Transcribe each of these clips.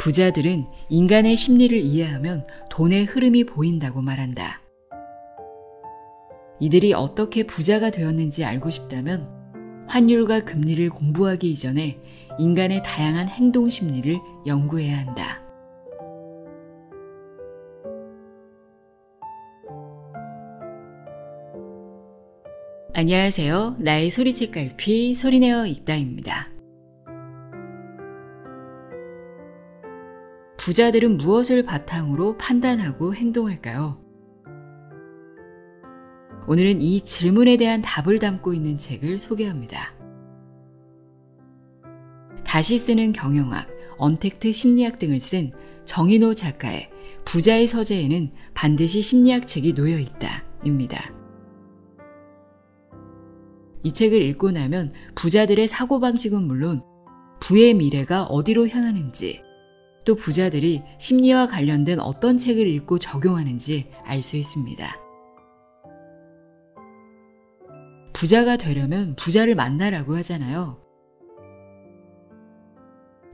부자들은 인간의 심리를 이해하면 돈의 흐름이 보인다고 말한다. 이들이 어떻게 부자가 되었는지 알고 싶다면 환율과 금리를 공부하기 이전에 인간의 다양한 행동 심리를 연구해야 한다. 안녕하세요. 나의 소리책 갈피 소리내어 읽다입니다. 부자들은 무엇을 바탕으로 판단하고 행동할까요? 오늘은 이 질문에 대한 답을 담고 있는 책을 소개합니다. 다시 쓰는 경영학, 언택트 심리학 등을 쓴 정인호 작가의 부자의 서재에는 반드시 심리학 책이 놓여 있다 입니다. 이 책을 읽고 나면 부자들의 사고방식은 물론 부의 미래가 어디로 향하는지, 또 부자들이 심리와 관련된 어떤 책을 읽고 적용하는지 알 수 있습니다. 부자가 되려면 부자를 만나라고 하잖아요.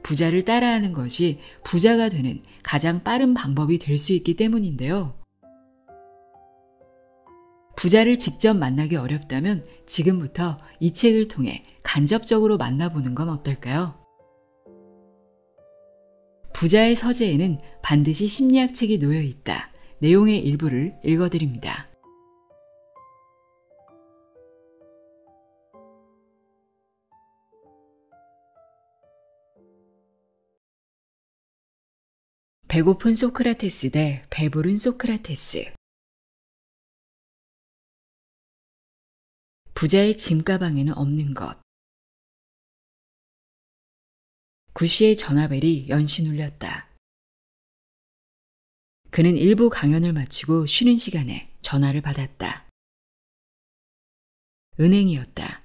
부자를 따라하는 것이 부자가 되는 가장 빠른 방법이 될 수 있기 때문인데요. 부자를 직접 만나기 어렵다면 지금부터 이 책을 통해 간접적으로 만나보는 건 어떨까요? 부자의 서재에는 반드시 심리학 책이 놓여 있다. 내용의 일부를 읽어드립니다. 배고픈 소크라테스 대 배부른 소크라테스. 부자의 짐가방에는 없는 것. 구씨의 전화벨이 연신 울렸다. 그는 일부 강연을 마치고 쉬는 시간에 전화를 받았다. 은행이었다.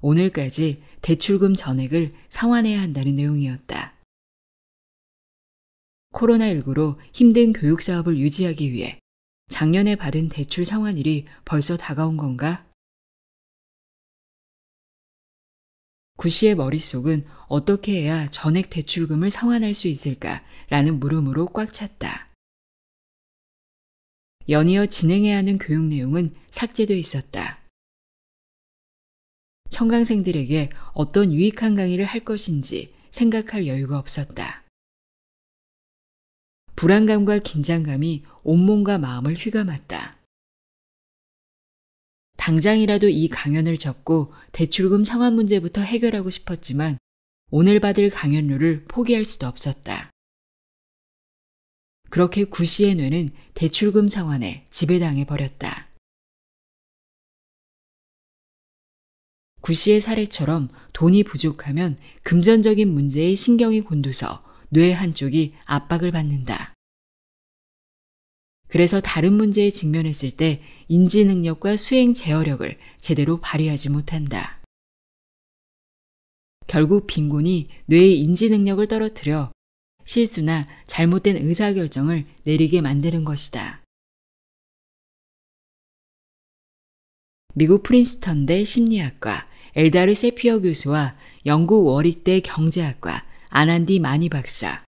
오늘까지 대출금 전액을 상환해야 한다는 내용이었다. 코로나19로 힘든 교육 사업을 유지하기 위해 작년에 받은 대출 상환일이 벌써 다가온 건가? 구씨의 머릿속은 어떻게 해야 전액 대출금을 상환할 수 있을까라는 물음으로 꽉 찼다. 연이어 진행해야 하는 교육 내용은 삭제돼 있었다. 청강생들에게 어떤 유익한 강의를 할 것인지 생각할 여유가 없었다. 불안감과 긴장감이 온몸과 마음을 휘감았다. 당장이라도 이 강연을 접고 대출금 상환 문제부터 해결하고 싶었지만 오늘 받을 강연료를 포기할 수도 없었다. 그렇게 구씨의 뇌는 대출금 상환에 지배당해 버렸다. 구씨의 사례처럼 돈이 부족하면 금전적인 문제에 신경이 곤두서 뇌 한쪽이 압박을 받는다. 그래서 다른 문제에 직면했을 때 인지 능력과 수행 제어력을 제대로 발휘하지 못한다. 결국 빈곤이 뇌의 인지 능력을 떨어뜨려 실수나 잘못된 의사결정을 내리게 만드는 것이다. 미국 프린스턴대 심리학과 엘다르 세피어 교수와 영국 워릭대 경제학과 아난디 마니 박사,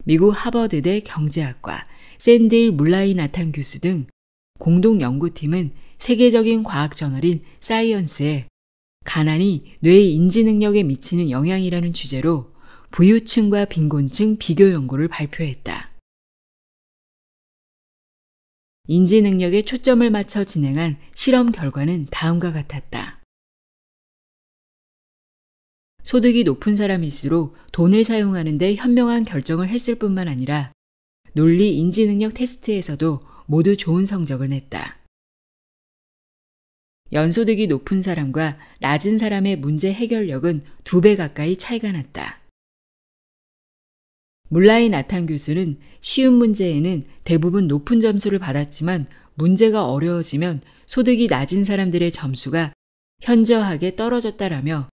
미국 하버드대 경제학과 샌딜 물라이 나탄 교수 등 공동 연구팀은 세계적인 과학 저널인 사이언스에 가난이 뇌의 인지 능력에 미치는 영향이라는 주제로 부유층과 빈곤층 비교 연구를 발표했다. 인지 능력에 초점을 맞춰 진행한 실험 결과는 다음과 같았다. 소득이 높은 사람일수록 돈을 사용하는 데 현명한 결정을 했을 뿐만 아니라 논리 인지 능력 테스트에서도 모두 좋은 성적을 냈다. 연소득이 높은 사람과 낮은 사람의 문제 해결력은 2배 가까이 차이가 났다. 물라이 나탄 교수는 쉬운 문제에는 대부분 높은 점수를 받았지만 문제가 어려워지면 소득이 낮은 사람들의 점수가 현저하게 떨어졌다라며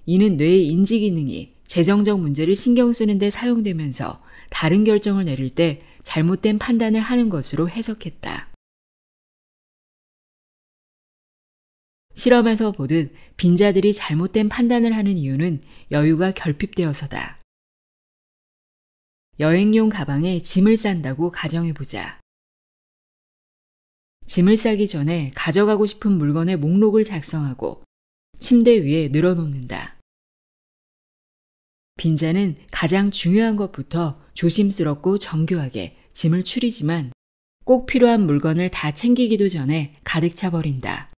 이는 뇌의 인지 기능이 재정적 문제를 신경 쓰는 데 사용되면서 다른 결정을 내릴 때 잘못된 판단을 하는 것으로 해석했다. 실험에서 보듯 빈자들이 잘못된 판단을 하는 이유는 여유가 결핍되어서다. 여행용 가방에 짐을 싼다고 가정해보자. 짐을 싸기 전에 가져가고 싶은 물건의 목록을 작성하고 침대 위에 늘어놓는다. 빈자는 가장 중요한 것부터 조심스럽고 정교하게 짐을 추리지만 꼭 필요한 물건을 다 챙기기도 전에 가득 차버린다.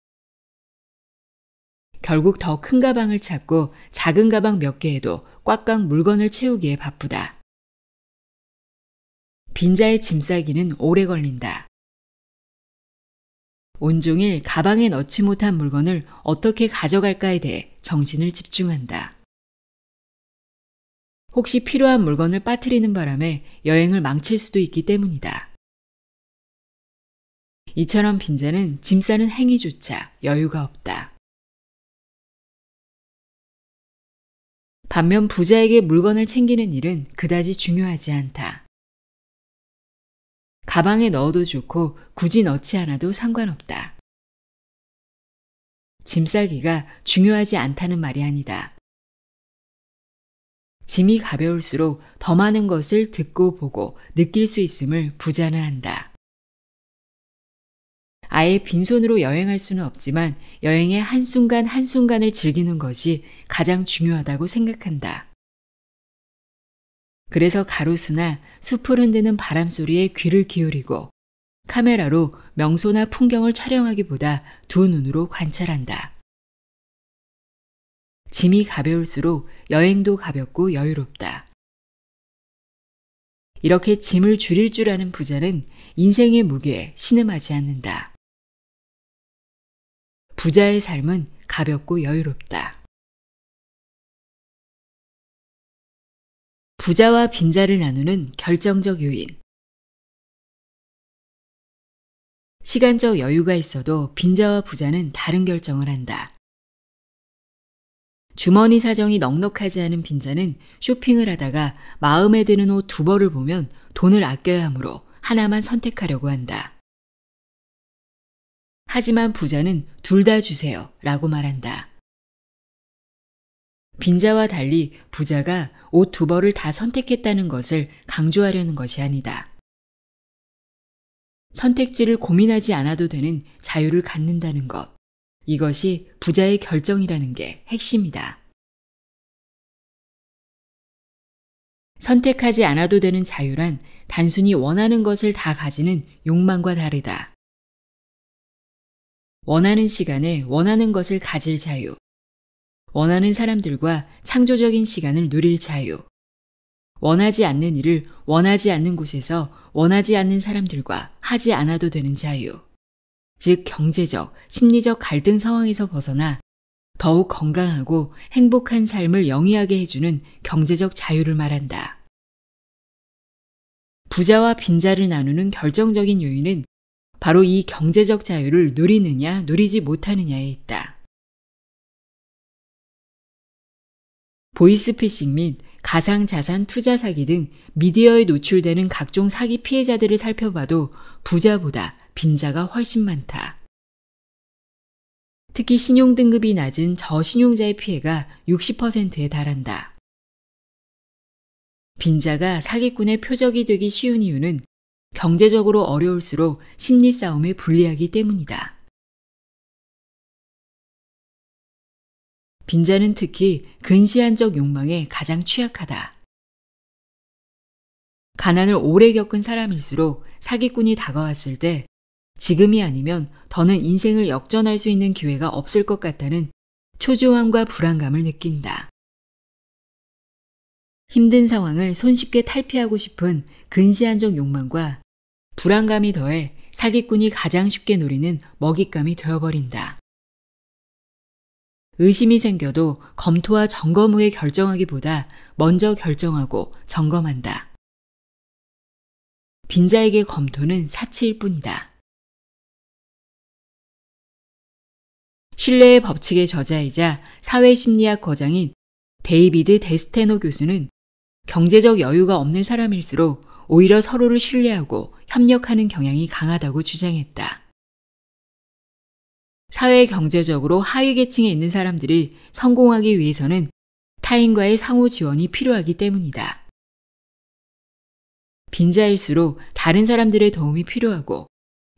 결국 더 큰 가방을 찾고 작은 가방 몇 개에도 꽉꽉 물건을 채우기에 바쁘다. 빈자의 짐 싸기는 오래 걸린다. 온종일 가방에 넣지 못한 물건을 어떻게 가져갈까에 대해 정신을 집중한다. 혹시 필요한 물건을 빠뜨리는 바람에 여행을 망칠 수도 있기 때문이다. 이처럼 빈자는 짐 싸는 행위조차 여유가 없다. 반면 부자에게 물건을 챙기는 일은 그다지 중요하지 않다. 가방에 넣어도 좋고 굳이 넣지 않아도 상관없다. 짐 싸기가 중요하지 않다는 말이 아니다. 짐이 가벼울수록 더 많은 것을 듣고 보고 느낄 수 있음을 부자는 안다. 아예 빈손으로 여행할 수는 없지만 여행의 한순간 한순간을 즐기는 것이 가장 중요하다고 생각한다. 그래서 가로수나 숲을 흔드는 바람소리에 귀를 기울이고 카메라로 명소나 풍경을 촬영하기보다 두 눈으로 관찰한다. 짐이 가벼울수록 여행도 가볍고 여유롭다. 이렇게 짐을 줄일 줄 아는 부자는 인생의 무게에 신음하지 않는다. 부자의 삶은 가볍고 여유롭다. 부자와 빈자를 나누는 결정적 요인. 시간적 여유가 있어도 빈자와 부자는 다른 결정을 한다. 주머니 사정이 넉넉하지 않은 빈자는 쇼핑을 하다가 마음에 드는 옷 두 벌을 보면 돈을 아껴야 하므로 하나만 선택하려고 한다. 하지만 부자는 둘 다 주세요 라고 말한다. 빈자와 달리 부자가 옷 두 벌을 다 선택했다는 것을 강조하려는 것이 아니다. 선택지를 고민하지 않아도 되는 자유를 갖는다는 것. 이것이 부자의 결정이라는 게 핵심이다. 선택하지 않아도 되는 자유란 단순히 원하는 것을 다 가지는 욕망과 다르다. 원하는 시간에 원하는 것을 가질 자유, 원하는 사람들과 창조적인 시간을 누릴 자유, 원하지 않는 일을 원하지 않는 곳에서 원하지 않는 사람들과 하지 않아도 되는 자유, 즉 경제적, 심리적 갈등 상황에서 벗어나 더욱 건강하고 행복한 삶을 영위하게 해주는 경제적 자유를 말한다. 부자와 빈자를 나누는 결정적인 요인은 바로 이 경제적 자유를 누리느냐 누리지 못하느냐에 있다. 보이스피싱 및 가상자산 투자 사기 등 미디어에 노출되는 각종 사기 피해자들을 살펴봐도 부자보다 빈자가 훨씬 많다. 특히 신용등급이 낮은 저신용자의 피해가 60%에 달한다. 빈자가 사기꾼의 표적이 되기 쉬운 이유는 경제적으로 어려울수록 심리 싸움에 불리하기 때문이다. 빈자는 특히 근시안적 욕망에 가장 취약하다. 가난을 오래 겪은 사람일수록 사기꾼이 다가왔을 때 지금이 아니면 더는 인생을 역전할 수 있는 기회가 없을 것 같다는 초조함과 불안감을 느낀다. 힘든 상황을 손쉽게 탈피하고 싶은 근시안적 욕망과 불안감이 더해 사기꾼이 가장 쉽게 노리는 먹잇감이 되어버린다. 의심이 생겨도 검토와 점검 후에 결정하기보다 먼저 결정하고 점검한다. 빈자에게 검토는 사치일 뿐이다. 신뢰의 법칙의 저자이자 사회심리학 거장인 데이비드 데스테노 교수는 경제적 여유가 없는 사람일수록 오히려 서로를 신뢰하고 협력하는 경향이 강하다고 주장했다. 사회 경제적으로 하위 계층에 있는 사람들이 성공하기 위해서는 타인과의 상호 지원이 필요하기 때문이다. 빈자일수록 다른 사람들의 도움이 필요하고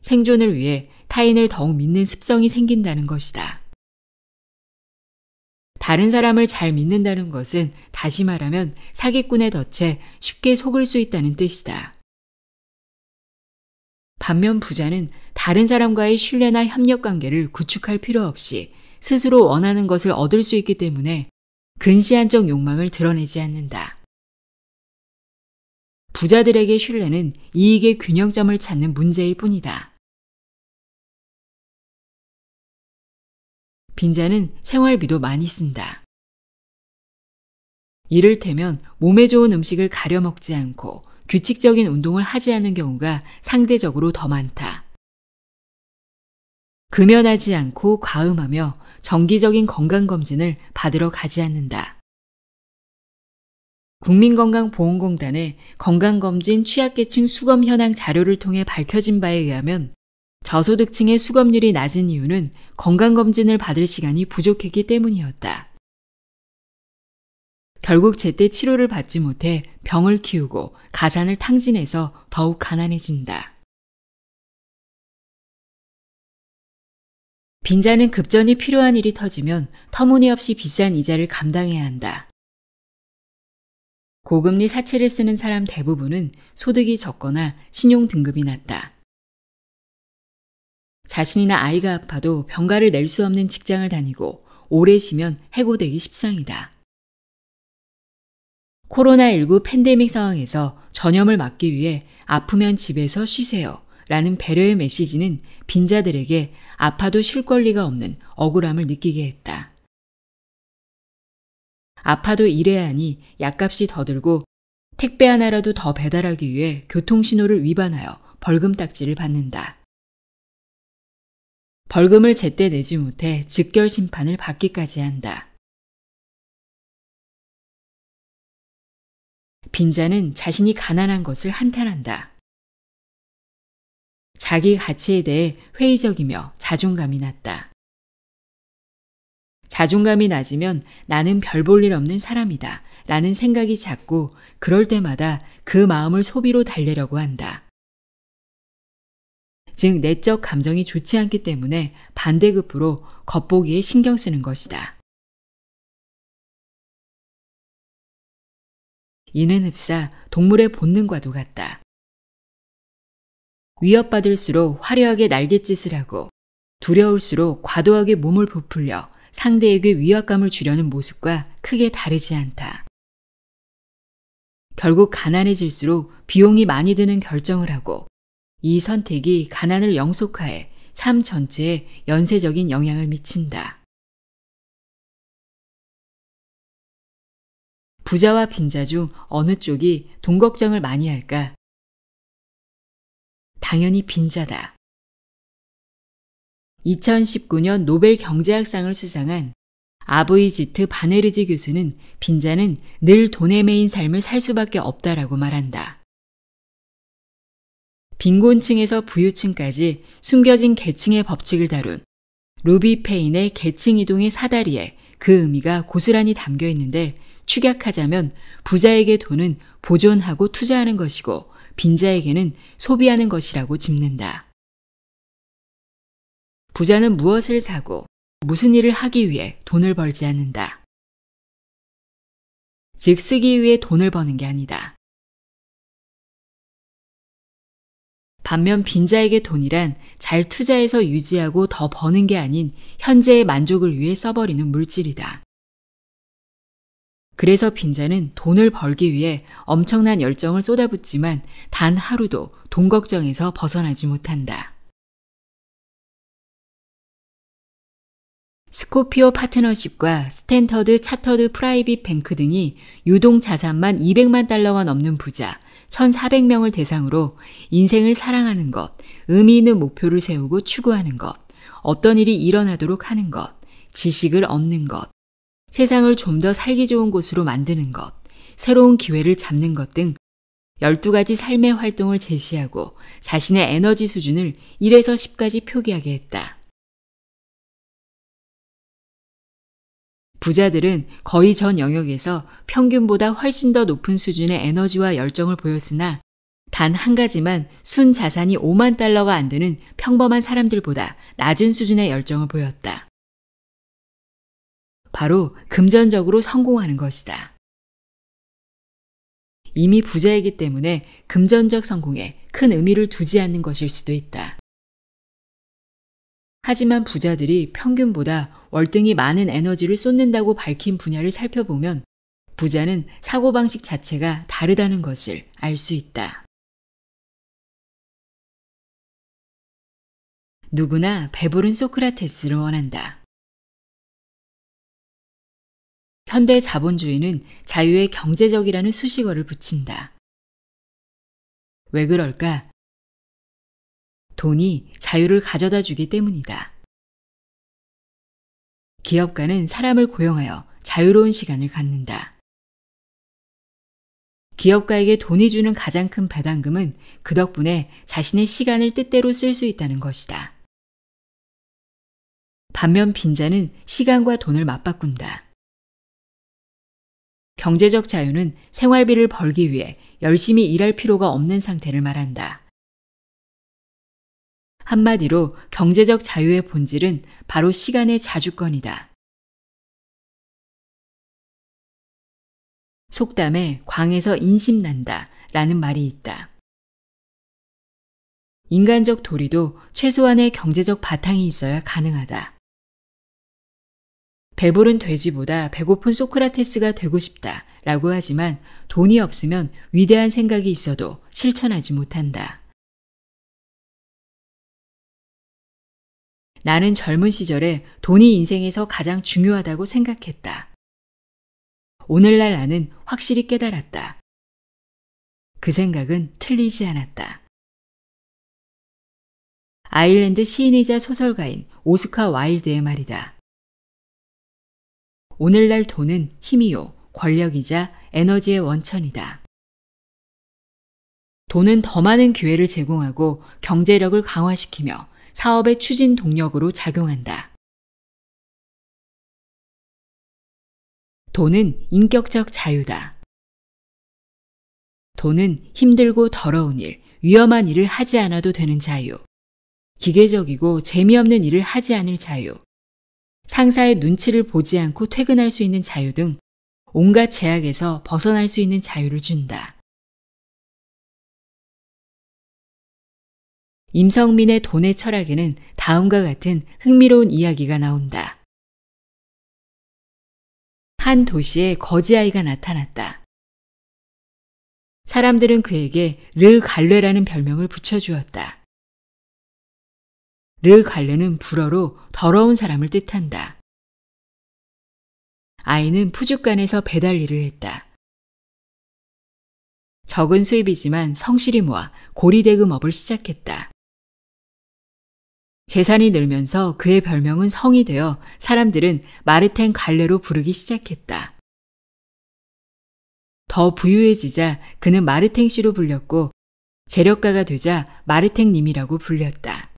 생존을 위해 타인을 더욱 믿는 습성이 생긴다는 것이다. 다른 사람을 잘 믿는다는 것은 다시 말하면 사기꾼의 덫에 쉽게 속을 수 있다는 뜻이다. 반면 부자는 다른 사람과의 신뢰나 협력 관계를 구축할 필요 없이 스스로 원하는 것을 얻을 수 있기 때문에 근시안적 욕망을 드러내지 않는다. 부자들에게 신뢰는 이익의 균형점을 찾는 문제일 뿐이다. 빈자는 생활비도 많이 쓴다. 이를테면 몸에 좋은 음식을 가려 먹지 않고 규칙적인 운동을 하지 않는 경우가 상대적으로 더 많다. 금연하지 않고 과음하며 정기적인 건강검진을 받으러 가지 않는다. 국민건강보험공단의 건강검진 취약계층 수검 현황 자료를 통해 밝혀진 바에 의하면 저소득층의 수검률이 낮은 이유는 건강검진을 받을 시간이 부족했기 때문이었다. 결국 제때 치료를 받지 못해 병을 키우고 가산을 탕진해서 더욱 가난해진다. 빈자는 급전이 필요한 일이 터지면 터무니없이 비싼 이자를 감당해야 한다. 고금리 사채를 쓰는 사람 대부분은 소득이 적거나 신용 등급이 낮다. 자신이나 아이가 아파도 병가를 낼 수 없는 직장을 다니고 오래 쉬면 해고되기 십상이다. 코로나19 팬데믹 상황에서 전염을 막기 위해 아프면 집에서 쉬세요 라는 배려의 메시지는 빈자들에게 아파도 쉴 권리가 없는 억울함을 느끼게 했다. 아파도 일해야 하니 약값이 더 들고 택배 하나라도 더 배달하기 위해 교통신호를 위반하여 벌금 딱지를 받는다. 벌금을 제때 내지 못해 즉결 심판을 받기까지 한다. 빈자는 자신이 가난한 것을 한탄한다. 자기 가치에 대해 회의적이며 자존감이 낮다. 자존감이 낮으면 나는 별 볼 일 없는 사람이다 라는 생각이 잦고 그럴 때마다 그 마음을 소비로 달래려고 한다. 즉 내적 감정이 좋지 않기 때문에 반대급부로 겉보기에 신경 쓰는 것이다. 이는 흡사 동물의 본능과도 같다. 위협받을수록 화려하게 날갯짓을 하고 두려울수록 과도하게 몸을 부풀려 상대에게 위압감을 주려는 모습과 크게 다르지 않다. 결국 가난해질수록 비용이 많이 드는 결정을 하고 이 선택이 가난을 영속하에 삶 전체에 연쇄적인 영향을 미친다. 부자와 빈자 중 어느 쪽이 돈 걱정을 많이 할까? 당연히 빈자다. 2019년 노벨 경제학상을 수상한 아브이지트 바네르지 교수는 빈자는 늘 돈에 매인 삶을 살 수밖에 없다라고 말한다. 빈곤층에서 부유층까지 숨겨진 계층의 법칙을 다룬 루비 페인의 계층 이동의 사다리에 그 의미가 고스란히 담겨 있는데 축약하자면 부자에게 돈은 보존하고 투자하는 것이고 빈자에게는 소비하는 것이라고 짚는다. 부자는 무엇을 사고 무슨 일을 하기 위해 돈을 벌지 않는다. 즉 쓰기 위해 돈을 버는 게 아니다. 반면 빈자에게 돈이란 잘 투자해서 유지하고 더 버는 게 아닌 현재의 만족을 위해 써버리는 물질이다. 그래서 빈자는 돈을 벌기 위해 엄청난 열정을 쏟아붓지만 단 하루도 돈 걱정에서 벗어나지 못한다. 스코피오 파트너십과 스탠더드 차터드 프라이빗 뱅크 등이 유동 자산만 200만 달러가 넘는 부자 1,400명을 대상으로 인생을 사랑하는 것, 의미 있는 목표를 세우고 추구하는 것, 어떤 일이 일어나도록 하는 것, 지식을 얻는 것, 세상을 좀 더 살기 좋은 곳으로 만드는 것, 새로운 기회를 잡는 것 등 12가지 삶의 활동을 제시하고 자신의 에너지 수준을 1에서 10까지 표기하게 했다. 부자들은 거의 전 영역에서 평균보다 훨씬 더 높은 수준의 에너지와 열정을 보였으나 단 한 가지만 순 자산이 5만 달러가 안 되는 평범한 사람들보다 낮은 수준의 열정을 보였다. 바로 금전적으로 성공하는 것이다. 이미 부자이기 때문에 금전적 성공에 큰 의미를 두지 않는 것일 수도 있다. 하지만 부자들이 평균보다 월등히 많은 에너지를 쏟는다고 밝힌 분야를 살펴보면 부자는 사고방식 자체가 다르다는 것을 알 수 있다. 누구나 배부른 소크라테스를 원한다. 현대 자본주의는 자유의 경제적이라는 수식어를 붙인다. 왜 그럴까? 돈이 자유를 가져다 주기 때문이다. 기업가는 사람을 고용하여 자유로운 시간을 갖는다. 기업가에게 돈이 주는 가장 큰 배당금은 그 덕분에 자신의 시간을 뜻대로 쓸 수 있다는 것이다. 반면 빈자는 시간과 돈을 맞바꾼다. 경제적 자유는 생활비를 벌기 위해 열심히 일할 필요가 없는 상태를 말한다. 한마디로 경제적 자유의 본질은 바로 시간의 자주권이다. 속담에 광에서 인심난다 라는 말이 있다. 인간적 도리도 최소한의 경제적 바탕이 있어야 가능하다. 배부른 돼지보다 배고픈 소크라테스가 되고 싶다 라고 하지만 돈이 없으면 위대한 생각이 있어도 실천하지 못한다. 나는 젊은 시절에 돈이 인생에서 가장 중요하다고 생각했다. 오늘날 나는 확실히 깨달았다. 그 생각은 틀리지 않았다. 아일랜드 시인이자 소설가인 오스카 와일드의 말이다. 오늘날 돈은 힘이요, 권력이자 에너지의 원천이다. 돈은 더 많은 기회를 제공하고 경제력을 강화시키며 사업의 추진 동력으로 작용한다. 돈은 인격적 자유다. 돈은 힘들고 더러운 일, 위험한 일을 하지 않아도 되는 자유, 기계적이고 재미없는 일을 하지 않을 자유, 상사의 눈치를 보지 않고 퇴근할 수 있는 자유 등 온갖 제약에서 벗어날 수 있는 자유를 준다. 임성민의 돈의 철학에는 다음과 같은 흥미로운 이야기가 나온다. 한 도시에 거지아이가 나타났다. 사람들은 그에게 르 갈레라는 별명을 붙여주었다. 르 갈레는 불어로 더러운 사람을 뜻한다. 아이는 푸죽간에서 배달 일을 했다. 적은 수입이지만 성실히 모아 고리대금업을 시작했다. 재산이 늘면서 그의 별명은 성이 되어 사람들은 마르텐 갈레로 부르기 시작했다. 더 부유해지자 그는 마르탱 씨로 불렸고 재력가가 되자 마르탱님이라고 불렸다.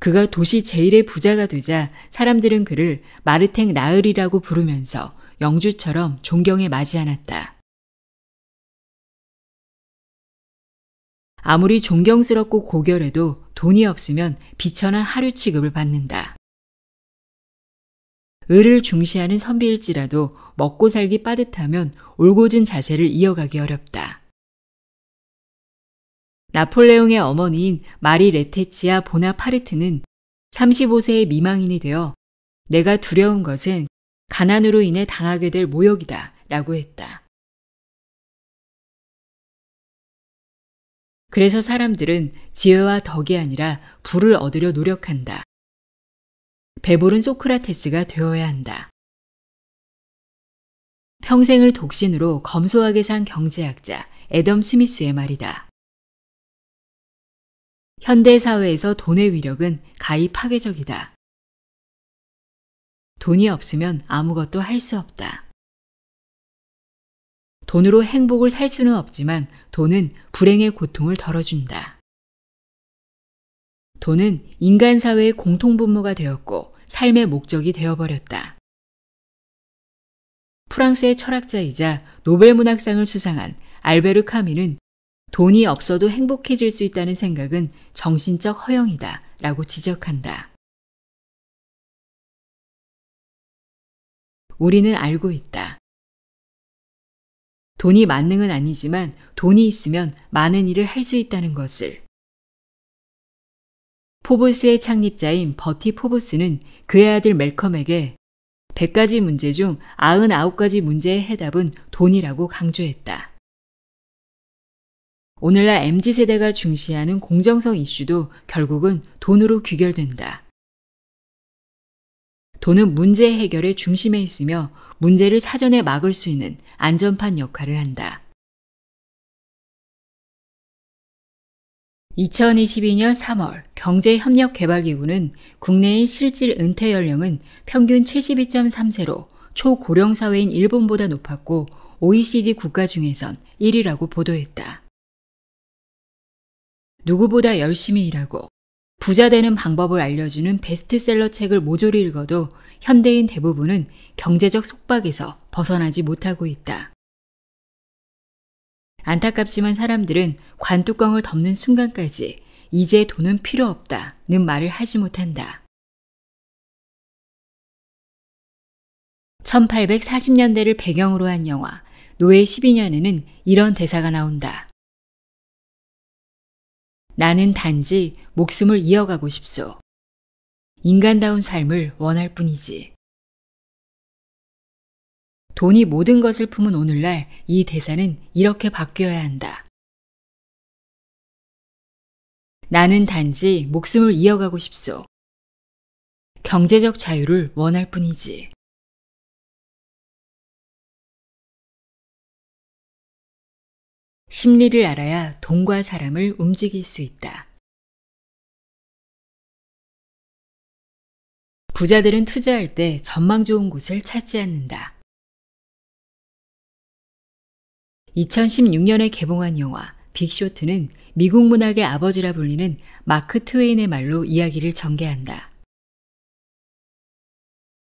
그가 도시 제1의 부자가 되자 사람들은 그를 마르탱 나으리라고 부르면서 영주처럼 존경에 맞이 않았다. 아무리 존경스럽고 고결해도 돈이 없으면 비천한 하류 취급을 받는다. 을을 중시하는 선비일지라도 먹고 살기 빠듯하면 올곧은 자세를 이어가기 어렵다. 나폴레옹의 어머니인 마리 레테치아 보나파르트는 35세의 미망인이 되어 내가 두려운 것은 가난으로 인해 당하게 될 모욕이다 라고 했다. 그래서 사람들은 지혜와 덕이 아니라 부를 얻으려 노력한다. 배부른 소크라테스가 되어야 한다. 평생을 독신으로 검소하게 산 경제학자 애덤 스미스의 말이다. 현대 사회에서 돈의 위력은 가히 파괴적이다. 돈이 없으면 아무것도 할 수 없다. 돈으로 행복을 살 수는 없지만 돈은 불행의 고통을 덜어준다. 돈은 인간 사회의 공통분모가 되었고 삶의 목적이 되어버렸다. 프랑스의 철학자이자 노벨문학상을 수상한 알베르 카뮈는 돈이 없어도 행복해질 수 있다는 생각은 정신적 허영이다 라고 지적한다. 우리는 알고 있다. 돈이 만능은 아니지만 돈이 있으면 많은 일을 할 수 있다는 것을. 포브스의 창립자인 버티 포브스는 그의 아들 멜컴에게 100가지 문제 중 99가지 문제의 해답은 돈이라고 강조했다. 오늘날 MZ세대가 중시하는 공정성 이슈도 결국은 돈으로 귀결된다. 돈은 문제 해결의 중심에 있으며 문제를 사전에 막을 수 있는 안전판 역할을 한다. 2022년 3월 경제협력개발기구는 국내인 실질 은퇴 연령은 평균 72.3세로 초고령 사회인 일본보다 높았고 OECD 국가 중에선 1위라고 보도했다. 누구보다 열심히 일하고 부자 되는 방법을 알려주는 베스트셀러 책을 모조리 읽어도 현대인 대부분은 경제적 속박에서 벗어나지 못하고 있다. 안타깝지만 사람들은 관뚜껑을 덮는 순간까지 이제 돈은 필요 없다는 말을 하지 못한다. 1840년대를 배경으로 한 영화 노예 12년에는 이런 대사가 나온다. 나는 단지 목숨을 이어가고 싶소. 인간다운 삶을 원할 뿐이지. 돈이 모든 것을 품은 오늘날 이 대사는 이렇게 바뀌어야 한다. 나는 단지 목숨을 이어가고 싶소. 경제적 자유를 원할 뿐이지. 심리를 알아야 돈과 사람을 움직일 수 있다. 부자들은 투자할 때 전망 좋은 곳을 찾지 않는다. 2016년에 개봉한 영화 빅쇼트는 미국 문학의 아버지라 불리는 마크 트웨인의 말로 이야기를 전개한다.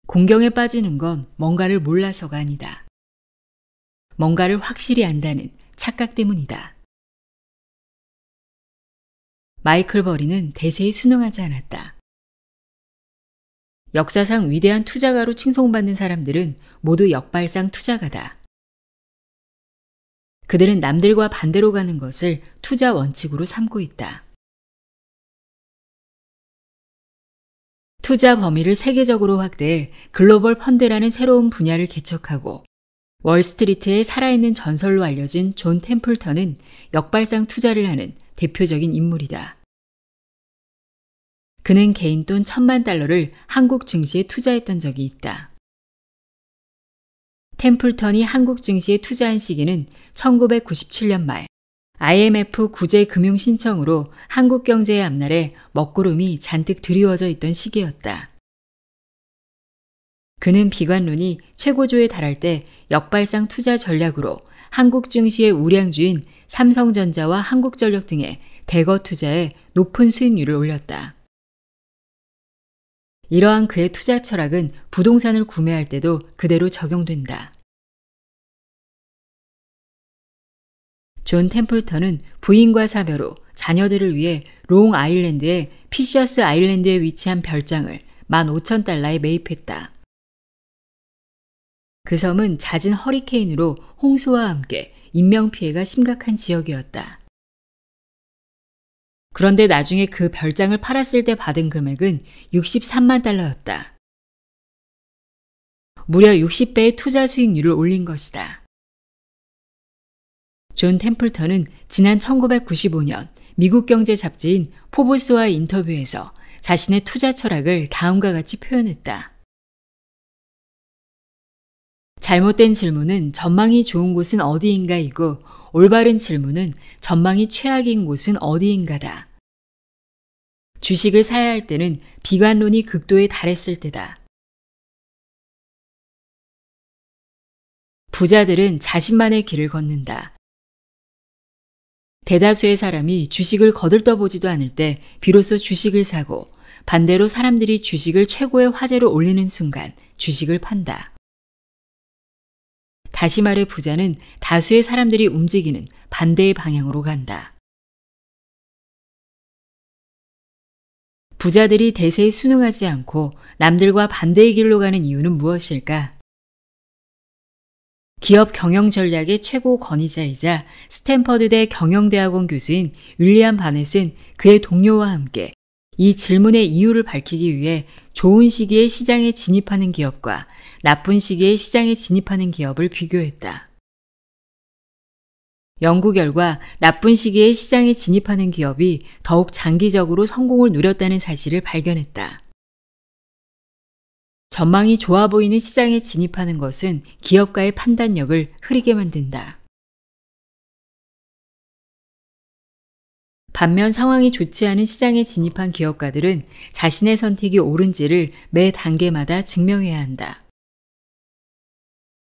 공경에 빠지는 건 뭔가를 몰라서가 아니다. 뭔가를 확실히 안다는 착각 때문이다. 마이클 버리는 대세에 순응하지 않았다. 역사상 위대한 투자가로 칭송받는 사람들은 모두 역발상 투자가다. 그들은 남들과 반대로 가는 것을 투자 원칙으로 삼고 있다. 투자 범위를 세계적으로 확대해 글로벌 펀드라는 새로운 분야를 개척하고 월스트리트의 살아있는 전설로 알려진 존 템플턴은 역발상 투자를 하는 대표적인 인물이다. 그는 개인 돈 1,000만 달러를 한국 증시에 투자했던 적이 있다. 템플턴이 한국 증시에 투자한 시기는 1997년 말 IMF 구제 금융 신청으로 한국 경제의 앞날에 먹구름이 잔뜩 드리워져 있던 시기였다. 그는 비관론이 최고조에 달할 때 역발상 투자 전략으로 한국 증시의 우량주인 삼성전자와 한국전력 등의 대거 투자에 높은 수익률을 올렸다. 이러한 그의 투자 철학은 부동산을 구매할 때도 그대로 적용된다. 존 템플턴은 부인과 사별후 자녀들을 위해 롱 아일랜드의 피셔스 아일랜드에 위치한 별장을 15,000달러에 매입했다. 그 섬은 잦은 허리케인으로 홍수와 함께 인명피해가 심각한 지역이었다. 그런데 나중에 그 별장을 팔았을 때 받은 금액은 63만 달러였다. 무려 60배의 투자 수익률을 올린 것이다. 존 템플턴은 지난 1995년 미국 경제 잡지인 포브스와의 인터뷰에서 자신의 투자 철학을 다음과 같이 표현했다. 잘못된 질문은 전망이 좋은 곳은 어디인가이고 올바른 질문은 전망이 최악인 곳은 어디인가다. 주식을 사야 할 때는 비관론이 극도에 달했을 때다. 부자들은 자신만의 길을 걷는다. 대다수의 사람이 주식을 거들떠보지도 않을 때 비로소 주식을 사고 반대로 사람들이 주식을 최고의 화제로 올리는 순간 주식을 판다. 다시 말해 부자는 다수의 사람들이 움직이는 반대의 방향으로 간다. 부자들이 대세에 순응하지 않고 남들과 반대의 길로 가는 이유는 무엇일까? 기업 경영 전략의 최고 권위자이자 스탠퍼드대 경영대학원 교수인 윌리엄 바넷은 그의 동료와 함께 이 질문의 이유를 밝히기 위해 좋은 시기에 시장에 진입하는 기업과 나쁜 시기에 시장에 진입하는 기업을 비교했다. 연구 결과 나쁜 시기에 시장에 진입하는 기업이 더욱 장기적으로 성공을 누렸다는 사실을 발견했다. 전망이 좋아 보이는 시장에 진입하는 것은 기업가의 판단력을 흐리게 만든다. 반면 상황이 좋지 않은 시장에 진입한 기업가들은 자신의 선택이 옳은지를 매 단계마다 증명해야 한다.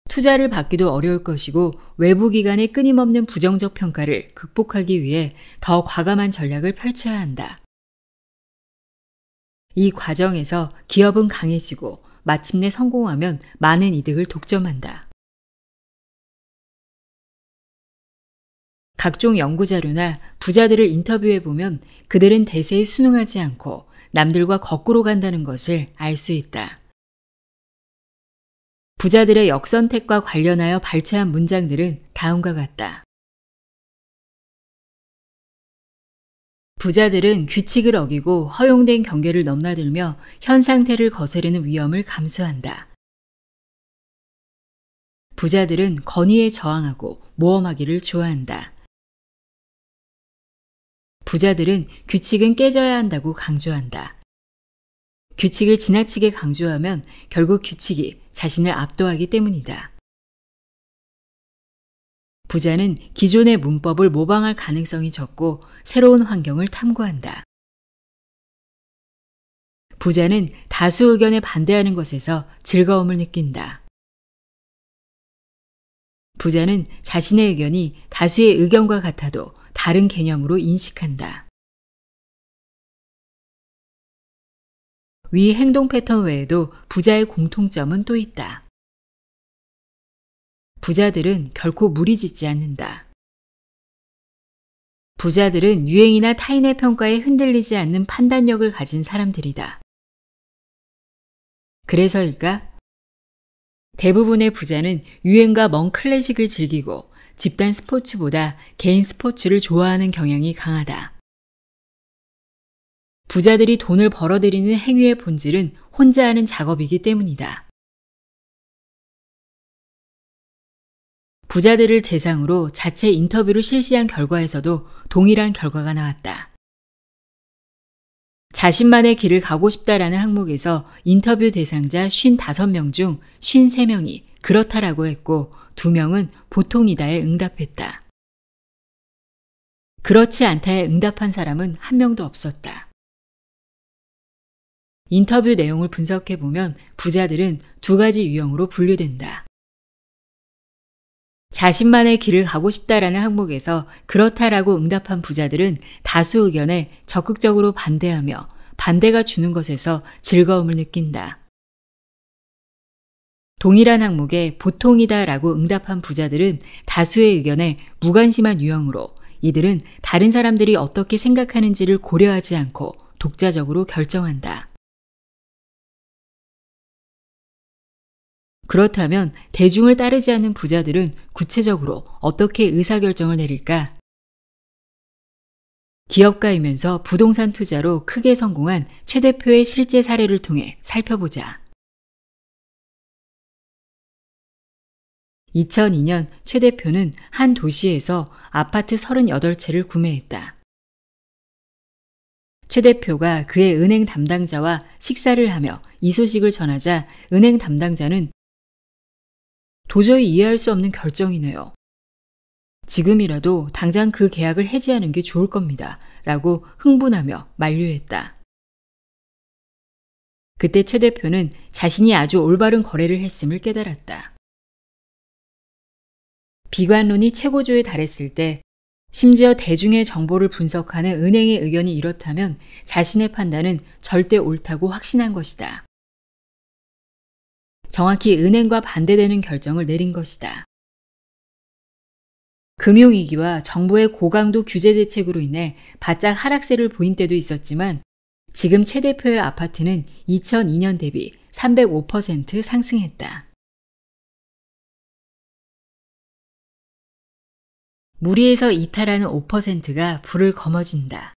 투자를 받기도 어려울 것이고 외부 기관의 끊임없는 부정적 평가를 극복하기 위해 더 과감한 전략을 펼쳐야 한다. 이 과정에서 기업은 강해지고 마침내 성공하면 많은 이득을 독점한다. 각종 연구자료나 부자들을 인터뷰해보면 그들은 대세에 순응하지 않고 남들과 거꾸로 간다는 것을 알 수 있다. 부자들의 역선택과 관련하여 발췌한 문장들은 다음과 같다. 부자들은 규칙을 어기고 허용된 경계를 넘나들며 현 상태를 거스르는 위험을 감수한다. 부자들은 권위에 저항하고 모험하기를 좋아한다. 부자들은 규칙은 깨져야 한다고 강조한다. 규칙을 지나치게 강조하면 결국 규칙이 자신을 압도하기 때문이다. 부자는 기존의 문법을 모방할 가능성이 적고 새로운 환경을 탐구한다. 부자는 다수 의견에 반대하는 것에서 즐거움을 느낀다. 부자는 자신의 의견이 다수의 의견과 같아도 다른 개념으로 인식한다. 위 행동 패턴 외에도 부자의 공통점은 또 있다. 부자들은 결코 무리짓지 않는다. 부자들은 유행이나 타인의 평가에 흔들리지 않는 판단력을 가진 사람들이다. 그래서일까? 대부분의 부자는 유행과 먼 클래식을 즐기고 집단 스포츠보다 개인 스포츠를 좋아하는 경향이 강하다. 부자들이 돈을 벌어들이는 행위의 본질은 혼자 하는 작업이기 때문이다. 부자들을 대상으로 자체 인터뷰를 실시한 결과에서도 동일한 결과가 나왔다. 자신만의 길을 가고 싶다라는 항목에서 인터뷰 대상자 55명 중 53명이 그렇다라고 했고 2명은 보통이다에 응답했다. 그렇지 않다에 응답한 사람은 한 명도 없었다. 인터뷰 내용을 분석해보면 부자들은 2가지 유형으로 분류된다. 자신만의 길을 가고 싶다라는 항목에서 그렇다라고 응답한 부자들은 다수 의견에 적극적으로 반대하며 반대가 주는 것에서 즐거움을 느낀다. 동일한 항목에 보통이다라고 응답한 부자들은 다수의 의견에 무관심한 유형으로 이들은 다른 사람들이 어떻게 생각하는지를 고려하지 않고 독자적으로 결정한다. 그렇다면 대중을 따르지 않는 부자들은 구체적으로 어떻게 의사결정을 내릴까? 기업가이면서 부동산 투자로 크게 성공한 최 대표의 실제 사례를 통해 살펴보자. 2002년 최 대표는 한 도시에서 아파트 38채를 구매했다. 최 대표가 그의 은행 담당자와 식사를 하며 이 소식을 전하자 은행 담당자는 도저히 이해할 수 없는 결정이네요. 지금이라도 당장 그 계약을 해지하는 게 좋을 겁니다. 라고 흥분하며 만류했다. 그때 최 대표는 자신이 아주 올바른 거래를 했음을 깨달았다. 비관론이 최고조에 달했을 때 심지어 대중의 정보를 분석하는 은행의 의견이 이렇다면 자신의 판단은 절대 옳다고 확신한 것이다. 정확히 은행과 반대되는 결정을 내린 것이다. 금융위기와 정부의 고강도 규제 대책으로 인해 바짝 하락세를 보인 때도 있었지만 지금 최 대표의 아파트는 2002년 대비 305% 상승했다. 무리해서 이탈하는 5%가 불을 거머쥔다.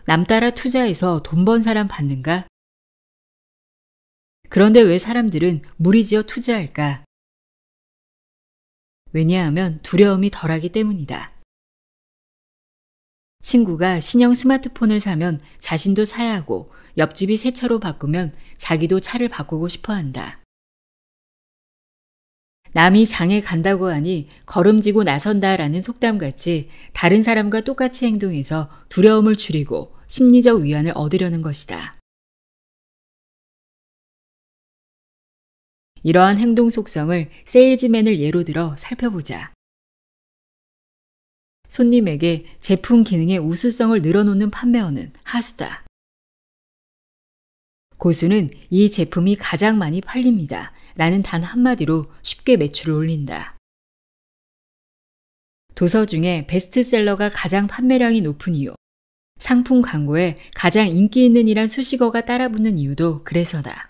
남 따라 투자해서 돈 번 사람 받는가? 그런데 왜 사람들은 무리지어 투자할까? 왜냐하면 두려움이 덜하기 때문이다. 친구가 신형 스마트폰을 사면 자신도 사야 하고 옆집이 새 차로 바꾸면 자기도 차를 바꾸고 싶어 한다. 남이 장에 간다고 하니 걸음지고 나선다라는 속담같이 다른 사람과 똑같이 행동해서 두려움을 줄이고 심리적 위안을 얻으려는 것이다. 이러한 행동 속성을 세일즈맨을 예로 들어 살펴보자. 손님에게 제품 기능의 우수성을 늘어놓는 판매원은 하수다. 고수는 이 제품이 가장 많이 팔립니다. 라는 단 한마디로 쉽게 매출을 올린다. 도서 중에 베스트셀러가 가장 판매량이 높은 이유, 상품 광고에 가장 인기 있는 이란 수식어가 따라붙는 이유도 그래서다.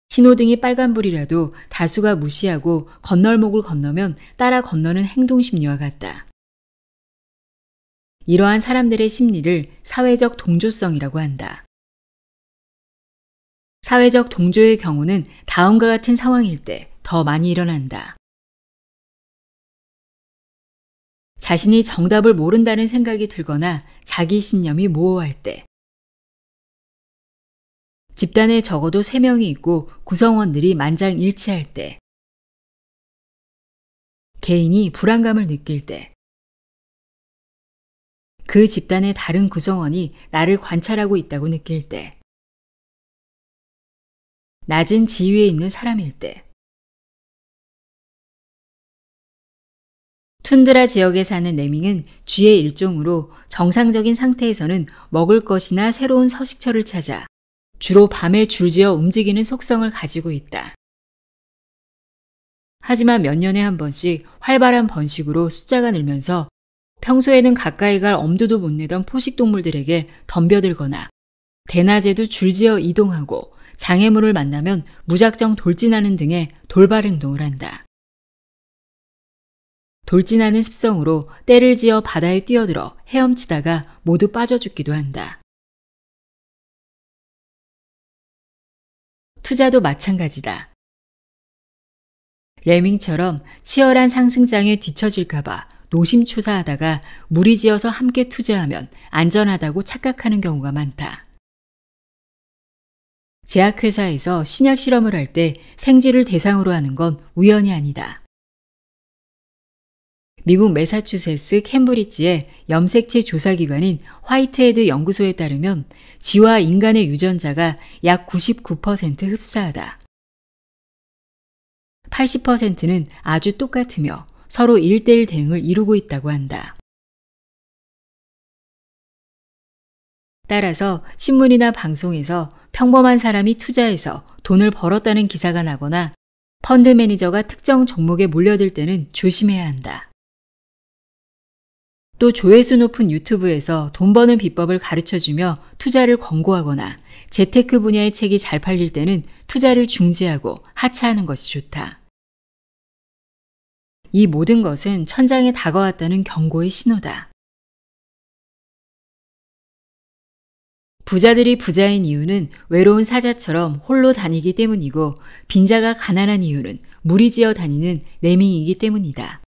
신호등이 빨간불이라도 다수가 무시하고 건널목을 건너면 따라 건너는 행동 심리와 같다. 이러한 사람들의 심리를 사회적 동조성이라고 한다. 사회적 동조의 경우는 다음과 같은 상황일 때 더 많이 일어난다. 자신이 정답을 모른다는 생각이 들거나 자기 신념이 모호할 때, 집단에 적어도 3명이 있고 구성원들이 만장일치할 때, 개인이 불안감을 느낄 때, 그 집단의 다른 구성원이 나를 관찰하고 있다고 느낄 때, 낮은 지위에 있는 사람일 때, 툰드라 지역에 사는 레밍은 쥐의 일종으로 정상적인 상태에서는 먹을 것이나 새로운 서식처를 찾아 주로 밤에 줄지어 움직이는 속성을 가지고 있다. 하지만 몇 년에 한 번씩 활발한 번식으로 숫자가 늘면서 평소에는 가까이 갈 엄두도 못 내던 포식동물들에게 덤벼들거나 대낮에도 줄지어 이동하고 장애물을 만나면 무작정 돌진하는 등의 돌발 행동을 한다. 돌진하는 습성으로 떼를 지어 바다에 뛰어들어 헤엄치다가 모두 빠져 죽기도 한다. 투자도 마찬가지다. 레밍처럼 치열한 상승장에 뒤처질까봐 노심초사하다가 무리지어서 함께 투자하면 안전하다고 착각하는 경우가 많다. 제약회사에서 신약 실험을 할 때 생쥐를 대상으로 하는 건 우연이 아니다. 미국 매사추세츠 캠브리지의 염색체 조사기관인 화이트헤드 연구소에 따르면 쥐와 인간의 유전자가 약 99% 흡사하다. 80%는 아주 똑같으며 서로 1:1 대응을 이루고 있다고 한다. 따라서 신문이나 방송에서 평범한 사람이 투자해서 돈을 벌었다는 기사가 나거나 펀드 매니저가 특정 종목에 몰려들 때는 조심해야 한다. 또 조회수 높은 유튜브에서 돈 버는 비법을 가르쳐주며 투자를 권고하거나 재테크 분야의 책이 잘 팔릴 때는 투자를 중지하고 하차하는 것이 좋다. 이 모든 것은 천장에 다가왔다는 경고의 신호다. 부자들이 부자인 이유는 외로운 사자처럼 홀로 다니기 때문이고 빈자가 가난한 이유는 무리지어 다니는 레밍이기 때문이다.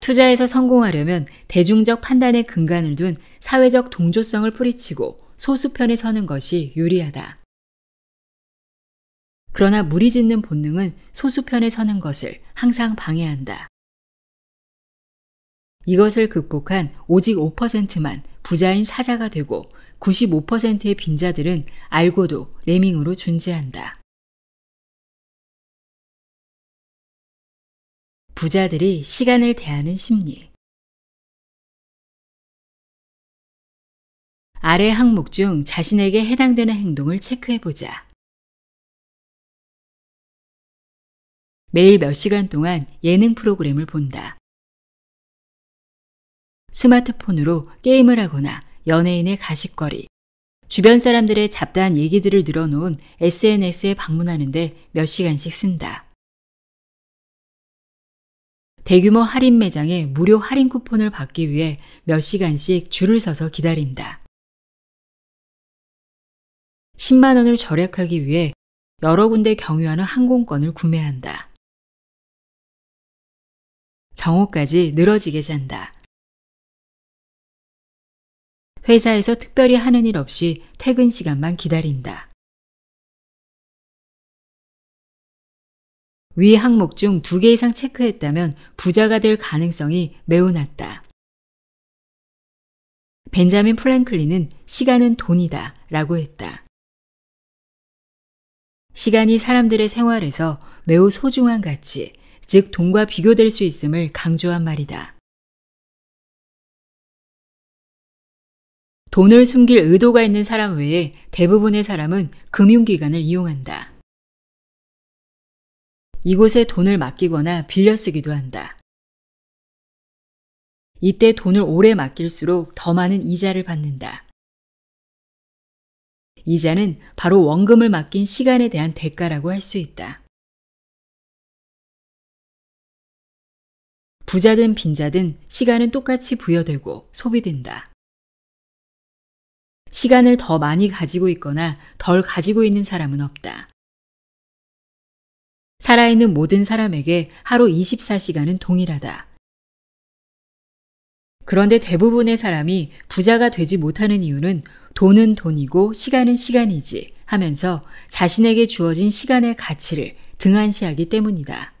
투자에서 성공하려면 대중적 판단의 근간을 둔 사회적 동조성을 뿌리치고 소수편에 서는 것이 유리하다. 그러나 무리짓는 본능은 소수편에 서는 것을 항상 방해한다. 이것을 극복한 오직 5%만 부자인 사자가 되고 95%의 빈자들은 알고도 레밍으로 존재한다. 부자들이 시간을 대하는 심리. 아래 항목 중 자신에게 해당되는 행동을 체크해보자. 매일 몇 시간 동안 예능 프로그램을 본다. 스마트폰으로 게임을 하거나 연예인의 가십거리, 주변 사람들의 잡다한 얘기들을 늘어놓은 SNS에 방문하는데 몇 시간씩 쓴다. 대규모 할인 매장에 무료 할인 쿠폰을 받기 위해 몇 시간씩 줄을 서서 기다린다. 10만 원을 절약하기 위해 여러 군데 경유하는 항공권을 구매한다. 정오까지 늘어지게 잔다. 회사에서 특별히 하는 일 없이 퇴근 시간만 기다린다. 위 항목 중 2개 이상 체크했다면 부자가 될 가능성이 매우 낮다. 벤자민 프랭클린은 시간은 돈이다 라고 했다. 시간이 사람들의 생활에서 매우 소중한 가치, 즉 돈과 비교될 수 있음을 강조한 말이다. 돈을 숨길 의도가 있는 사람 외에 대부분의 사람은 금융기관을 이용한다. 이곳에 돈을 맡기거나 빌려 쓰기도 한다. 이때 돈을 오래 맡길수록 더 많은 이자를 받는다. 이자는 바로 원금을 맡긴 시간에 대한 대가라고 할 수 있다. 부자든 빈자든 시간은 똑같이 부여되고 소비된다. 시간을 더 많이 가지고 있거나 덜 가지고 있는 사람은 없다. 살아있는 모든 사람에게 하루 24시간은 동일하다. 그런데 대부분의 사람이 부자가 되지 못하는 이유는 돈은 돈이고 시간은 시간이지 하면서 자신에게 주어진 시간의 가치를 등한시하기 때문이다.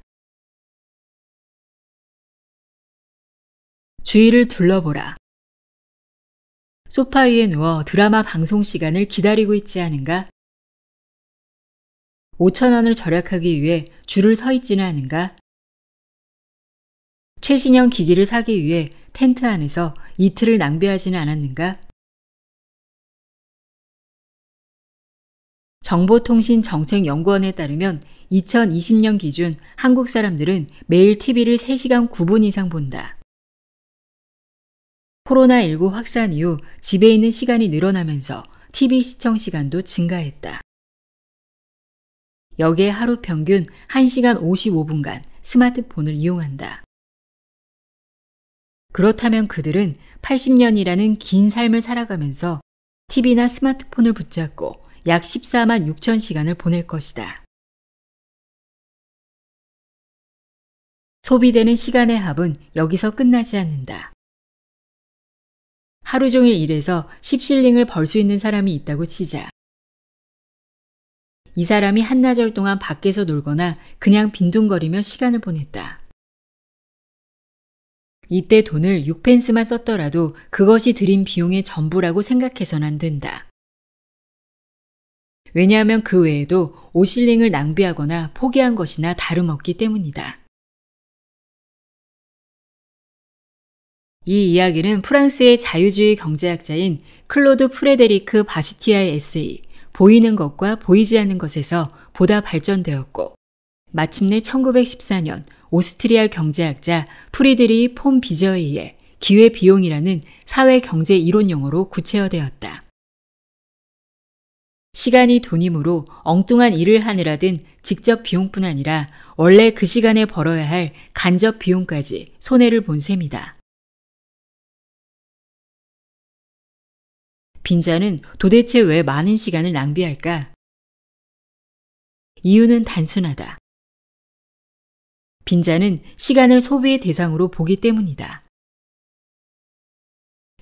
주위를 둘러보라. 소파 위에 누워 드라마 방송 시간을 기다리고 있지 않은가? 5천 원을 절약하기 위해 줄을 서 있지는 않은가? 최신형 기기를 사기 위해 텐트 안에서 이틀을 낭비하지는 않았는가? 정보통신정책연구원에 따르면 2020년 기준 한국 사람들은 매일 TV를 3시간 9분 이상 본다. 코로나19 확산 이후 집에 있는 시간이 늘어나면서 TV 시청 시간도 증가했다. 여기에 하루 평균 1시간 55분간 스마트폰을 이용한다. 그렇다면 그들은 80년이라는 긴 삶을 살아가면서 TV나 스마트폰을 붙잡고 약 14만 6천 시간을 보낼 것이다. 소비되는 시간의 합은 여기서 끝나지 않는다. 하루 종일 일해서 10실링을 벌 수 있는 사람이 있다고 치자. 이 사람이 한나절 동안 밖에서 놀거나 그냥 빈둥거리며 시간을 보냈다. 이때 돈을 6펜스만 썼더라도 그것이 들인 비용의 전부라고 생각해서는 안 된다. 왜냐하면 그 외에도 5실링을 낭비하거나 포기한 것이나 다름없기 때문이다. 이 이야기는 프랑스의 자유주의 경제학자인 클로드 프레데리크 바스티아의 에세이 보이는 것과 보이지 않는 것에서 보다 발전되었고 마침내 1914년 오스트리아 경제학자 프리드리 폰 비저에 의해 기회비용이라는 사회경제 이론 용어로 구체화되었다. 시간이 돈이므로 엉뚱한 일을 하느라든 직접 비용뿐 아니라 원래 그 시간에 벌어야 할 간접 비용까지 손해를 본 셈이다. 빈자는 도대체 왜 많은 시간을 낭비할까? 이유는 단순하다. 빈자는 시간을 소비의 대상으로 보기 때문이다.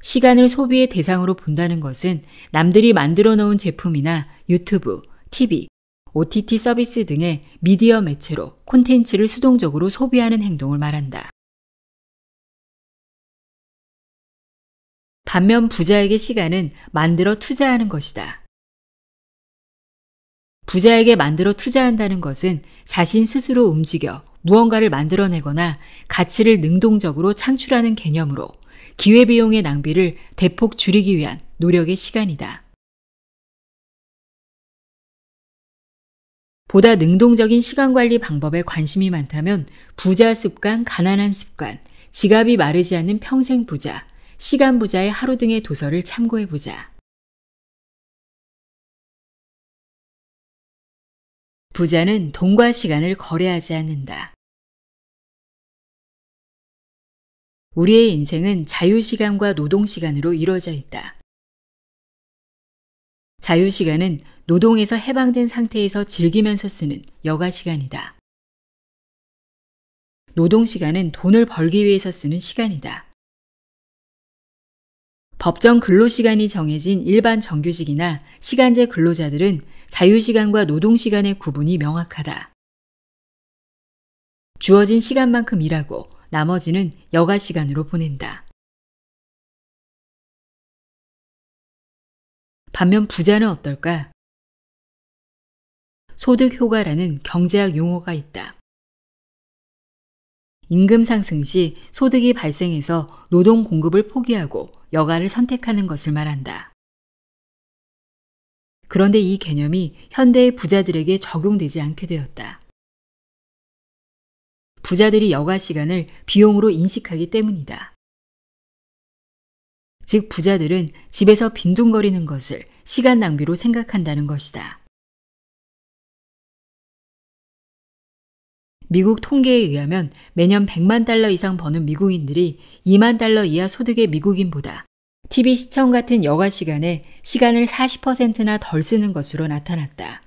시간을 소비의 대상으로 본다는 것은 남들이 만들어 놓은 제품이나 유튜브, TV, OTT 서비스 등의 미디어 매체로 콘텐츠를 수동적으로 소비하는 행동을 말한다. 반면 부자에게 시간은 만들어 투자하는 것이다. 부자에게 만들어 투자한다는 것은 자신 스스로 움직여 무언가를 만들어내거나 가치를 능동적으로 창출하는 개념으로 기회비용의 낭비를 대폭 줄이기 위한 노력의 시간이다. 보다 능동적인 시간 관리 방법에 관심이 많다면 부자 습관, 가난한 습관, 지갑이 마르지 않는 평생 부자, 시간 부자의 하루 등의 도서를 참고해보자. 부자는 돈과 시간을 거래하지 않는다. 우리의 인생은 자유시간과 노동시간으로 이루어져 있다. 자유시간은 노동에서 해방된 상태에서 즐기면서 쓰는 여가시간이다. 노동시간은 돈을 벌기 위해서 쓰는 시간이다. 법정 근로시간이 정해진 일반 정규직이나 시간제 근로자들은 자유시간과 노동시간의 구분이 명확하다. 주어진 시간만큼 일하고 나머지는 여가시간으로 보낸다. 반면 부자는 어떨까? 소득효과라는 경제학 용어가 있다. 임금 상승 시 소득이 발생해서 노동 공급을 포기하고 여가를 선택하는 것을 말한다. 그런데 이 개념이 현대의 부자들에게 적용되지 않게 되었다. 부자들이 여가 시간을 비용으로 인식하기 때문이다. 즉 부자들은 집에서 빈둥거리는 것을 시간 낭비로 생각한다는 것이다. 미국 통계에 의하면 매년 100만 달러 이상 버는 미국인들이 2만 달러 이하 소득의 미국인보다 TV 시청 같은 여가 시간에 시간을 40%나 덜 쓰는 것으로 나타났다.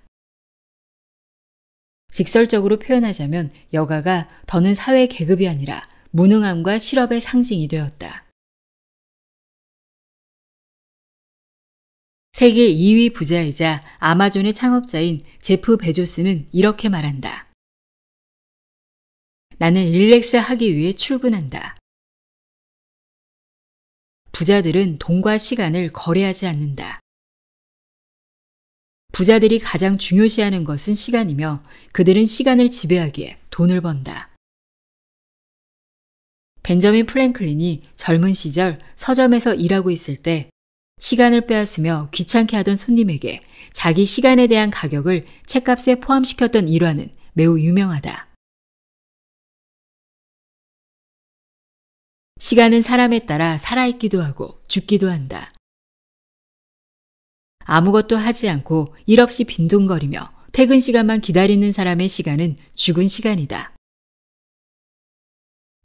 직설적으로 표현하자면 여가가 더는 사회 계급이 아니라 무능함과 실업의 상징이 되었다. 세계 2위 부자이자 아마존의 창업자인 제프 베조스는 이렇게 말한다. 나는 릴렉스 하기 위해 출근한다. 부자들은 돈과 시간을 거래하지 않는다. 부자들이 가장 중요시하는 것은 시간이며 그들은 시간을 지배하기에 돈을 번다. 벤저민 프랭클린이 젊은 시절 서점에서 일하고 있을 때 시간을 빼앗으며 귀찮게 하던 손님에게 자기 시간에 대한 가격을 책값에 포함시켰던 일화는 매우 유명하다. 시간은 사람에 따라 살아있기도 하고 죽기도 한다. 아무것도 하지 않고 일 없이 빈둥거리며 퇴근 시간만 기다리는 사람의 시간은 죽은 시간이다.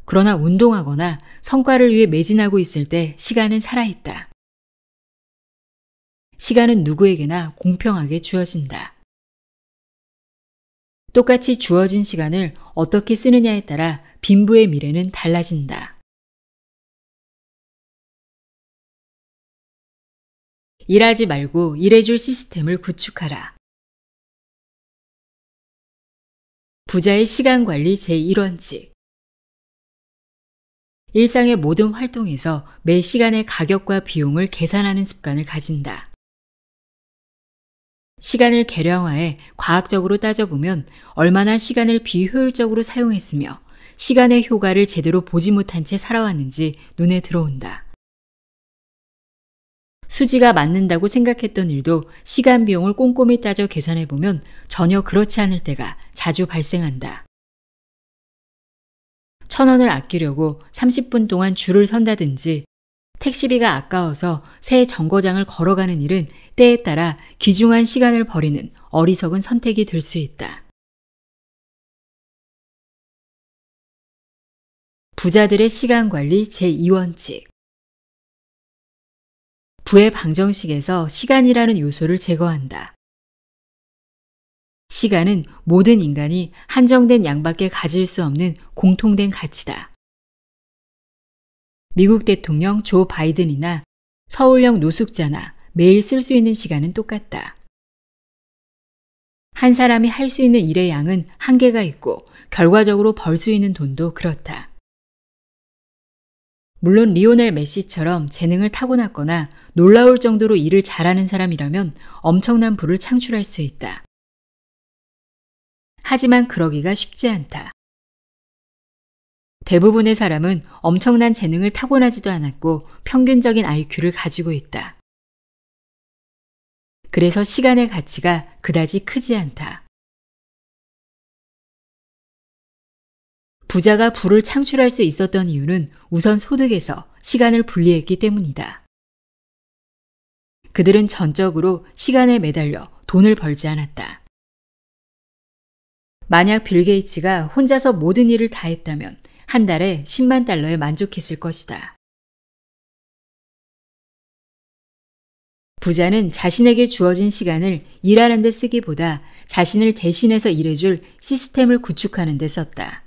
그러나 운동하거나 성과를 위해 매진하고 있을 때 시간은 살아있다. 시간은 누구에게나 공평하게 주어진다. 똑같이 주어진 시간을 어떻게 쓰느냐에 따라 빈부의 미래는 달라진다. 일하지 말고 일해줄 시스템을 구축하라. 부자의 시간관리 제1원칙. 일상의 모든 활동에서 매 시간의 가격과 비용을 계산하는 습관을 가진다. 시간을 계량화해 과학적으로 따져보면 얼마나 시간을 비효율적으로 사용했으며 시간의 효과를 제대로 보지 못한 채 살아왔는지 눈에 들어온다. 수지가 맞는다고 생각했던 일도 시간 비용을 꼼꼼히 따져 계산해보면 전혀 그렇지 않을 때가 자주 발생한다. 1,000원을 아끼려고 30분 동안 줄을 선다든지 택시비가 아까워서 새 정거장을 걸어가는 일은 때에 따라 귀중한 시간을 버리는 어리석은 선택이 될 수 있다. 부자들의 시간관리 제2원칙. 부의 방정식에서 시간이라는 요소를 제거한다. 시간은 모든 인간이 한정된 양밖에 가질 수 없는 공통된 가치다. 미국 대통령 조 바이든이나 서울역 노숙자나 매일 쓸 수 있는 시간은 똑같다. 한 사람이 할 수 있는 일의 양은 한계가 있고 결과적으로 벌 수 있는 돈도 그렇다. 물론 리오넬 메시처럼 재능을 타고났거나 놀라울 정도로 일을 잘하는 사람이라면 엄청난 부를 창출할 수 있다. 하지만 그러기가 쉽지 않다. 대부분의 사람은 엄청난 재능을 타고나지도 않았고 평균적인 IQ를 가지고 있다. 그래서 시간의 가치가 그다지 크지 않다. 부자가 부를 창출할 수 있었던 이유는 우선 소득에서 시간을 분리했기 때문이다. 그들은 전적으로 시간에 매달려 돈을 벌지 않았다. 만약 빌 게이츠가 혼자서 모든 일을 다 했다면 한 달에 10만 달러에 만족했을 것이다. 부자는 자신에게 주어진 시간을 일하는 데 쓰기보다 자신을 대신해서 일해줄 시스템을 구축하는 데 썼다.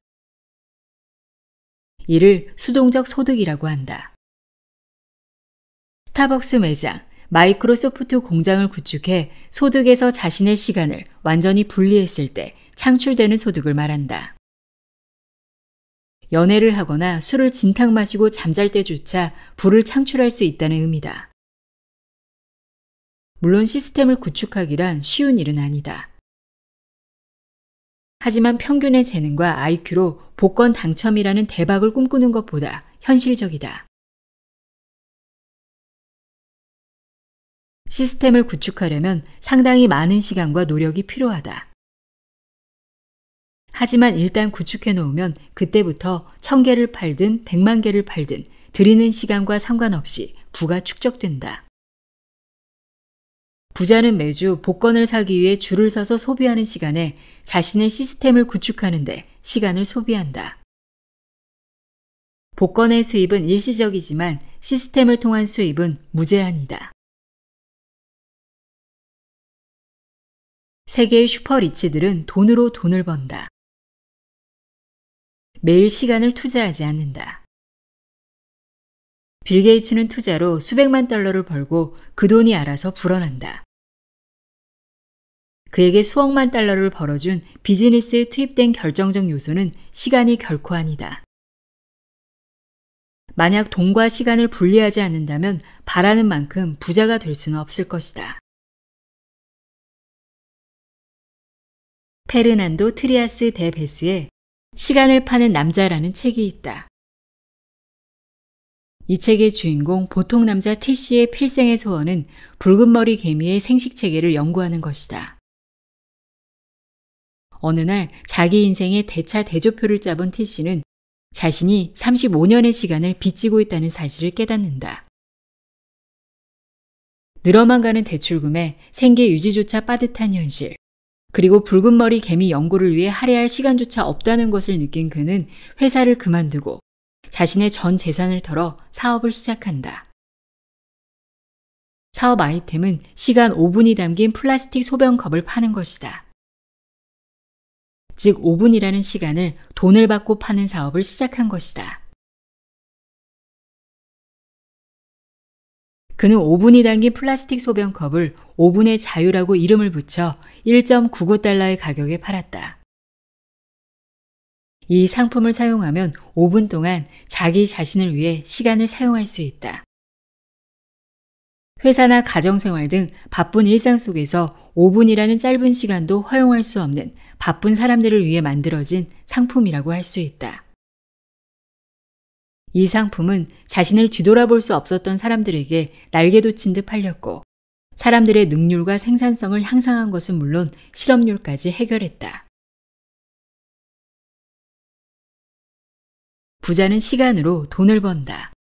이를 수동적 소득이라고 한다. 스타벅스 매장, 마이크로소프트 공장을 구축해 소득에서 자신의 시간을 완전히 분리했을 때 창출되는 소득을 말한다. 연애를 하거나 술을 진탕 마시고 잠잘 때조차 부를 창출할 수 있다는 의미다. 물론 시스템을 구축하기란 쉬운 일은 아니다. 하지만 평균의 재능과 IQ로 복권 당첨이라는 대박을 꿈꾸는 것보다 현실적이다. 시스템을 구축하려면 상당히 많은 시간과 노력이 필요하다. 하지만 일단 구축해 놓으면 그때부터 1000개를 팔든 100만 개를 팔든 들이는 시간과 상관없이 부가 축적된다. 부자는 매주 복권을 사기 위해 줄을 서서 소비하는 시간에 자신의 시스템을 구축하는 데 시간을 소비한다. 복권의 수입은 일시적이지만 시스템을 통한 수입은 무제한이다. 세계의 슈퍼리치들은 돈으로 돈을 번다. 매일 시간을 투자하지 않는다. 빌 게이츠는 투자로 수백만 달러를 벌고 그 돈이 알아서 불어난다. 그에게 수억만 달러를 벌어준 비즈니스에 투입된 결정적 요소는 시간이 결코 아니다. 만약 돈과 시간을 분리하지 않는다면 바라는 만큼 부자가 될 수는 없을 것이다. 페르난도 트리아스 데 베스의 시간을 파는 남자라는 책이 있다. 이 책의 주인공 보통 남자 T씨의 필생의 소원은 붉은머리 개미의 생식체계를 연구하는 것이다. 어느 날 자기 인생의 대차대조표를 짜본 T씨는 자신이 35년의 시간을 빚지고 있다는 사실을 깨닫는다. 늘어만 가는 대출금에 생계 유지조차 빠듯한 현실, 그리고 붉은머리 개미 연구를 위해 할애할 시간조차 없다는 것을 느낀 그는 회사를 그만두고 자신의 전 재산을 털어 사업을 시작한다. 사업 아이템은 시간 5분이 담긴 플라스틱 소변컵을 파는 것이다. 즉 5분이라는 시간을 돈을 받고 파는 사업을 시작한 것이다. 그는 5분이 담긴 플라스틱 소변컵을 5분의 자유라고 이름을 붙여 1.99달러의 가격에 팔았다. 이 상품을 사용하면 5분 동안 자기 자신을 위해 시간을 사용할 수 있다. 회사나 가정생활 등 바쁜 일상 속에서 5분이라는 짧은 시간도 허용할 수 없는 바쁜 사람들을 위해 만들어진 상품이라고 할 수 있다. 이 상품은 자신을 뒤돌아볼 수 없었던 사람들에게 날개 돋친 듯 팔렸고 사람들의 능률과 생산성을 향상한 것은 물론 실업률까지 해결했다. 부자는 시간으로 돈을 번다.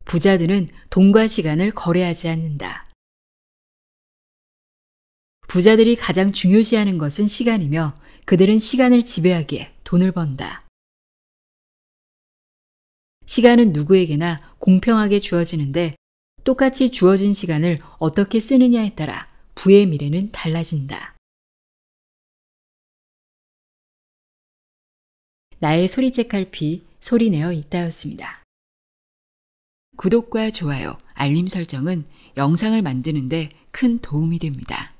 부자들은 돈과 시간을 거래하지 않는다. 부자들이 가장 중요시하는 것은 시간이며 그들은 시간을 지배하기에 돈을 번다. 시간은 누구에게나 공평하게 주어지는데 똑같이 주어진 시간을 어떻게 쓰느냐에 따라 부의 미래는 달라진다. 나의 소리책 칼피 소리내어 읽다였습니다. 구독과 좋아요, 알림 설정은 영상을 만드는 데 큰 도움이 됩니다.